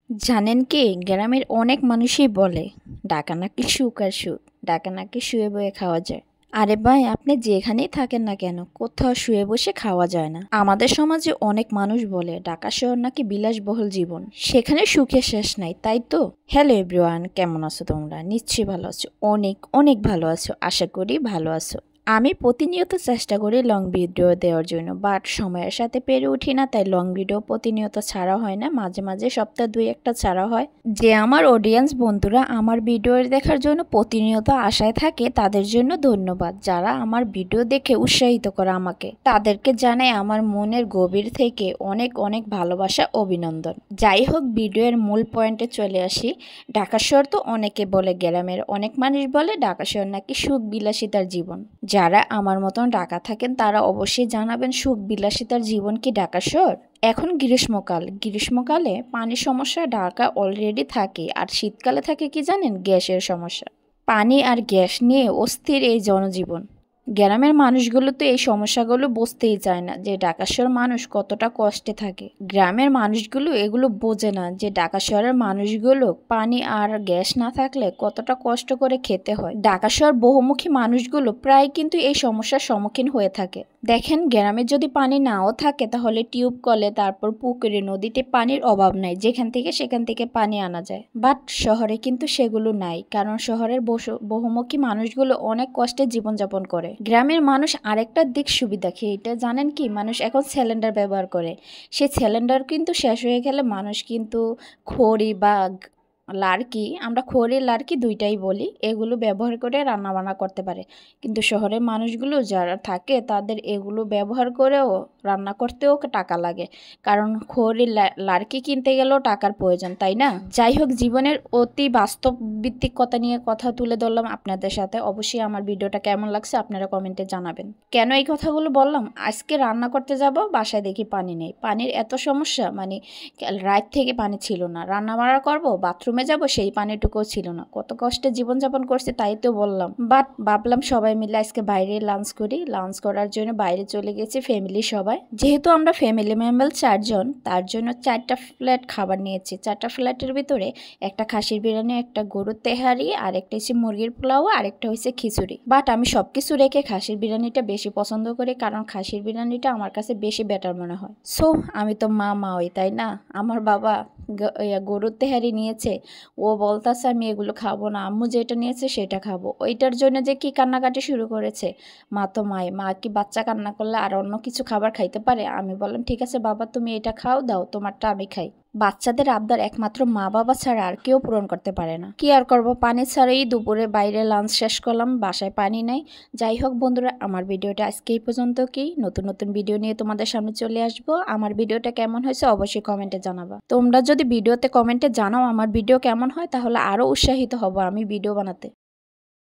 জানেন কি গ্রামের অনেক মানুষই বলে ডাকা নাকি সুখ আর সুখ, ডাকা নাকি শুয়ে বয়ে খাওয়া যায়। আরে ভাই, আপনি যেখানেই থাকেন না কেন, কোথাও শুয়ে বসে খাওয়া যায় না। আমাদের সমাজে অনেক মানুষ বলে ঢাকা শহর নাকি বিলাসবহুল জীবন, সেখানে সুখের শেষ নাই, তাই তো। হ্যালো এভরিওয়ান, কেমন আছো তোমরা? নিশ্চয়ই ভালো আছো, অনেক অনেক ভালো আছো, আশা করি ভালো আছো। আমি প্রতিনিয়ত চেষ্টা করি লং ভিডিও দেওয়ার জন্য, বাট সময়ের সাথে পেরে উঠি না, তাই লং ভিডিও প্রতিনিয়ত ছাড়া হয় না, মাঝে মাঝে সপ্তাহে দুই একটা ছাড়া হয়। যে আমার অডিয়েন্স বন্ধুরা আমার ভিডিও দেখার জন্য প্রতিনিয়ত আশায় থাকে, তাদের জন্য ধন্যবাদ। যারা আমার ভিডিও দেখে উৎসাহিত করে আমাকে, তাদেরকে জানাই আমার মনের গভীর থেকে অনেক অনেক ভালোবাসা, অভিনন্দন। যাই হোক, ভিডিওর মূল পয়েন্টে চলে আসি। ঢাকা শহর তো অনেকে বলে, গ্রামের অনেক মানুষ বলে ঢাকা শহর নাকি সুখ বিলাসিতার জীবন। যারা আমার মতন ঢাকা থাকেন তারা অবশ্যই জানাবেন, সুখ বিলাসিতার জীবন কি ঢাকা শহর? এখন গ্রীষ্মকালে পানির সমস্যা ঢাকা অলরেডি থাকে, আর শীতকালে থাকে কি জানেন, গ্যাসের সমস্যা। পানি আর গ্যাস নিয়ে অস্থির এই জনজীবন। গ্রামের মানুষগুলো তো এই সমস্যাগুলো বুঝতেই চায় না যে ঢাকা শহরের মানুষ কতটা কষ্টে থাকে। গ্রামের মানুষগুলো এগুলো বোঝে না যে ঢাকা শহরের মানুষগুলো পানি আর গ্যাস না থাকলে কতটা কষ্ট করে খেতে হয়। ঢাকা শহর বহুমুখী মানুষগুলো প্রায় কিন্তু এই সমস্যার সম্মুখীন হয়ে থাকে। দেখেন, গ্রামে যদি পানি নাও থাকে তাহলে টিউব কলে, তারপর পুকুরে, নদীতে পানির অভাব নাই, যেখান থেকে সেখান থেকে পানি আনা যায়। বাট শহরে কিন্তু সেগুলো নাই, কারণ শহরের বহুমুখী মানুষগুলো অনেক কষ্টে জীবনযাপন করে। গ্রামের মানুষ আরেকটা দিক সুবিধা খেয়ে, এটা জানেন কি, মানুষ এখন সিলিন্ডার ব্যবহার করে। সেই সিলিন্ডার কিন্তু শেষ হয়ে গেলে মানুষ কিন্তু খড়ি বা লার্কি, আমরা খড়ি লার্কি দুইটাই বলি, এগুলো ব্যবহার করে রান্না বান্না করতে পারে। কিন্তু শহরের মানুষগুলো যারা থাকে তাদের এগুলো ব্যবহার করেও রান্না করতেও টাকা লাগে, কারণ খড়ি লার্কি কিনতে গেলেও টাকার প্রয়োজন, তাই না? যাই হোক, জীবনের অতি বাস্তব ভিত্তিক কথা নিয়ে কথা তুলে ধরলাম আপনাদের সাথে। অবশ্যই আমার ভিডিওটা কেমন লাগছে আপনারা কমেন্টে জানাবেন। কেন এই কথাগুলো বললাম? আজকে রান্না করতে যাব, বাসায় দেখি পানি নেই। পানির এত সমস্যা, মানে রাত থেকে পানি ছিল না, রান্না বান্না করবো, বাথরুমে যাব, সেই পানিটুকুও ছিল না। কত কষ্টে জীবনযাপন করছে, তাই তো বললাম। বাট ভাবলাম সবাই মিলে আজকে বাইরে লাঞ্চ করি। লাঞ্চ করার জন্য বাইরে চলে গেছি ফ্যামিলি সবাই। যেহেতু আমরা ফ্যামিলি মেম্বার 4 জন, তার জন্য 4টা প্লেট খাবার নিয়েছি। 4টা প্লেটের ভিতরে একটা খাসির বিরিয়ানি, একটা গরুর তেহারি, আর একটা হচ্ছে মুরগির পোলাও, আর একটা হচ্ছে খিচুড়ি। বাট আমি সবকিছু রেখে খাসির বিরিয়ানিটা বেশি পছন্দ করি, কারণ খাসির বিরিয়ানিটা আমার কাছে বেশি বেটার মনে হয়। সো আমি তো মা ওই, তাই না? আমার বাবা গরুর তেহারি নিয়েছে, ও বলতাছে আমি এগুলো খাবো না, আম্মু যেটা নিয়েছে সেটা খাবো। ওইটার জন্য যে কি কান্নাকাটি শুরু করেছে। মা তো মা কি বাচ্চা কান্না করলে আর অন্য কিছু খাবার খাইতে পারে? আমি বললাম ঠিক আছে বাবা, তুমি এটা খাও, দাও তোমারটা আমি খাই। বাচ্চাদের আবদার একমাত্র মা বাবা ছাড়া আর কেউ পূরণ করতে পারে না। কি আর করবো, পানি ছাড়াই দুপুরে বাইরে লাঞ্চ শেষ করলাম, বাসায় পানি নেই। যাই হোক বন্ধুরা, আমার ভিডিওটা আজকে এই পর্যন্ত। কি নতুন নতুন ভিডিও নিয়ে তোমাদের সামনে চলে আসবো। আমার ভিডিওটা কেমন হয়েছে অবশ্যই কমেন্টে জানাবা। তোমরা যদি ভিডিওতে কমেন্টে জানাও আমার ভিডিও কেমন হয়, তাহলে আরো উৎসাহিত হব আমি ভিডিও বানাতে।